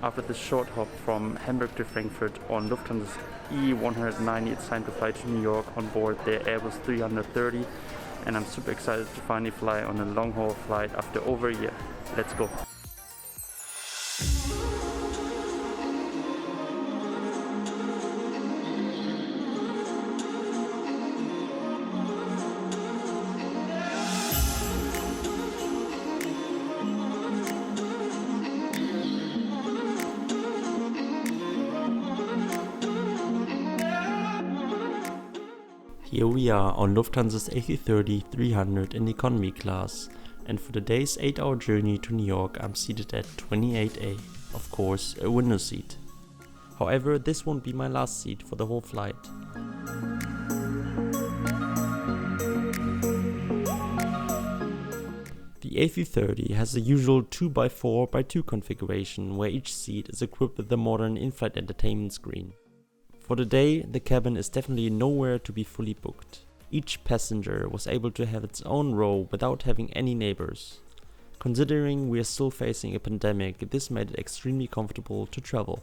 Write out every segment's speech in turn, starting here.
After this short hop from Hamburg to Frankfurt on Lufthansa's E190, it's time to fly to New York on board the Airbus 330, and I'm super excited to finally fly on a long-haul flight after over a year. Let's go! Here we are on Lufthansa's A330-300 in economy class, and for today's 8-hour journey to New York I'm seated at 28A, of course a window seat. However, this won't be my last seat for the whole flight. The A330 has the usual 2x4x2 configuration where each seat is equipped with the modern in-flight entertainment screen. For today, the cabin is definitely nowhere to be fully booked. Each passenger was able to have its own row without having any neighbors. Considering we are still facing a pandemic, this made it extremely comfortable to travel.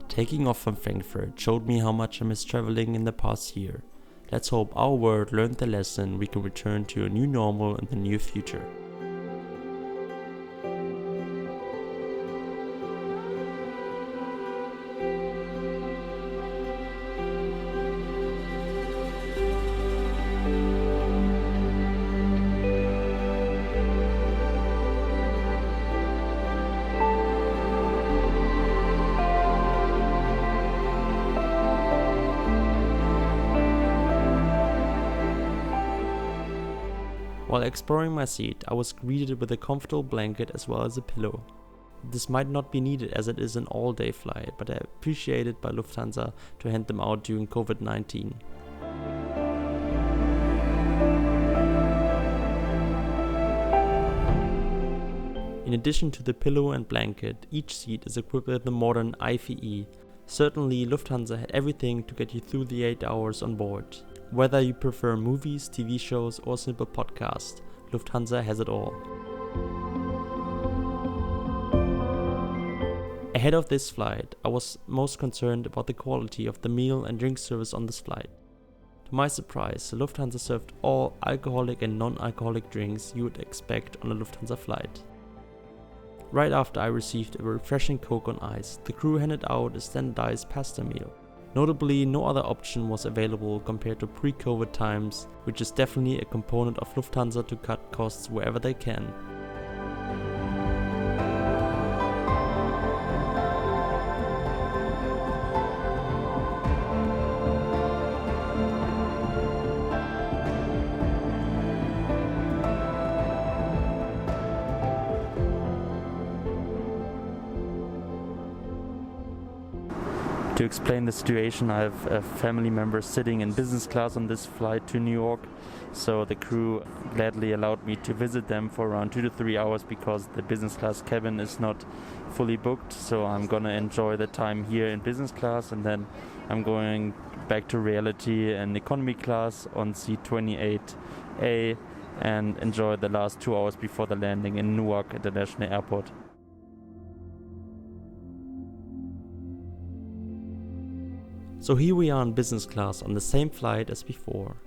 Taking off from Frankfurt showed me how much I missed traveling in the past year. Let's hope our world learned the lesson we can return to a new normal in the near future. While exploring my seat, I was greeted with a comfortable blanket as well as a pillow. This might not be needed as it is an all-day flight, but I appreciate it by Lufthansa to hand them out during COVID-19. In addition to the pillow and blanket, each seat is equipped with the modern IFE. Certainly, Lufthansa had everything to get you through the 8 hours on board. Whether you prefer movies, TV shows or simple podcasts, Lufthansa has it all. Ahead of this flight, I was most concerned about the quality of the meal and drink service on this flight. To my surprise, Lufthansa served all alcoholic and non-alcoholic drinks you would expect on a Lufthansa flight. Right after I received a refreshing Coke on ice, the crew handed out a standardized pasta meal. Notably, no other option was available compared to pre-COVID times, which is definitely a component of Lufthansa to cut costs wherever they can. To explain the situation, I have a family member sitting in business class on this flight to New York, so the crew gladly allowed me to visit them for around 2 to 3 hours because the business class cabin is not fully booked. So I'm gonna enjoy the time here in business class, and then I'm going back to reality in economy class on seat 28A and enjoy the last 2 hours before the landing in Newark International Airport. So here we are in business class on the same flight as before.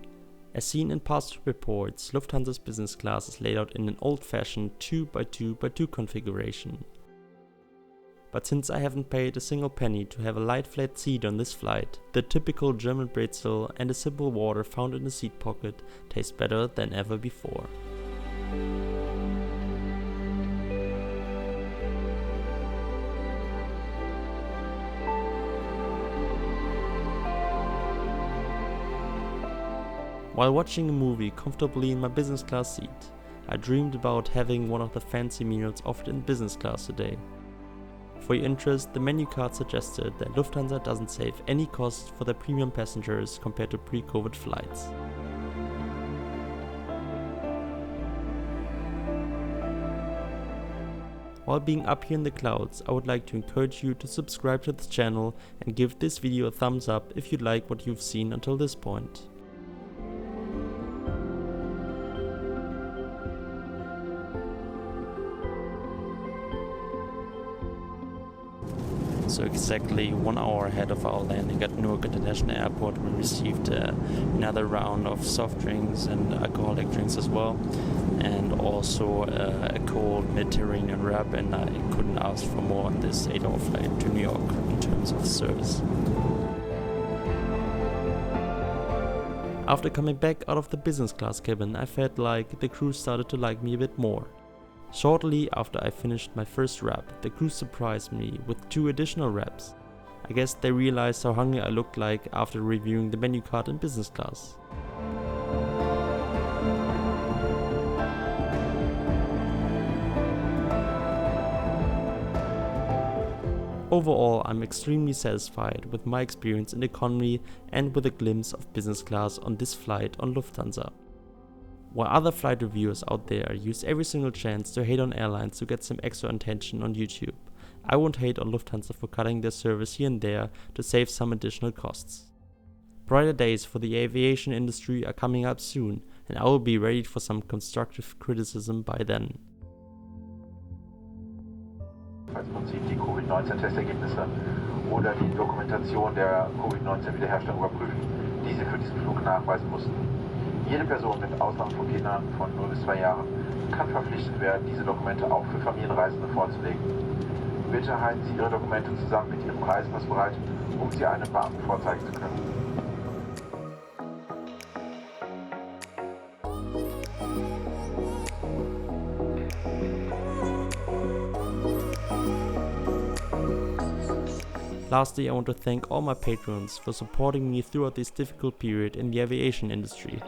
As seen in past reports, Lufthansa's business class is laid out in an old-fashioned 2x2x2 configuration. But since I haven't paid a single penny to have a light flat seat on this flight, the typical German Brezel and a simple water found in the seat pocket taste better than ever before. While watching a movie comfortably in my business class seat, I dreamed about having one of the fancy meals offered in business class today. For your interest, the menu card suggested that Lufthansa doesn't save any cost for their premium passengers compared to pre-COVID flights. While being up here in the clouds, I would like to encourage you to subscribe to this channel and give this video a thumbs up if you like what you've seen until this point. So exactly 1 hour ahead of our landing at Newark International Airport, we received another round of soft drinks and alcoholic drinks as well, and also a cold Mediterranean wrap, and I couldn't ask for more on this 8-hour flight to New York in terms of service. After coming back out of the business class cabin, I felt like the crew started to like me a bit more. Shortly after I finished my first wrap, the crew surprised me with 2 additional wraps. I guess they realized how hungry I looked like after reviewing the menu card in business class. Overall, I'm extremely satisfied with my experience in economy and with a glimpse of business class on this flight on Lufthansa. While other flight reviewers out there use every single chance to hate on airlines to get some extra attention on YouTube, I won't hate on Lufthansa for cutting their service here and there to save some additional costs. Brighter days for the aviation industry are coming up soon, and I will be ready for some constructive criticism by then. Als Prinzip die Covid-19-Testergebnisse oder die Dokumentation der Covid-19-Wiederherstellung überprüfen, die sie für diesen Flug nachweisen mussten. Jede Person mit Ausnahme von Kindern von 0 bis 2 Jahren kann verpflichtet werden, diese Dokumente auch für Familienreisende vorzulegen. Bitte halten Sie Ihre Dokumente zusammen mit Ihrem Reisepass bereit, um sie einem Beamten vorzeigen zu können. Lastly, I want to thank all my patrons for supporting me throughout this difficult period in the aviation industry.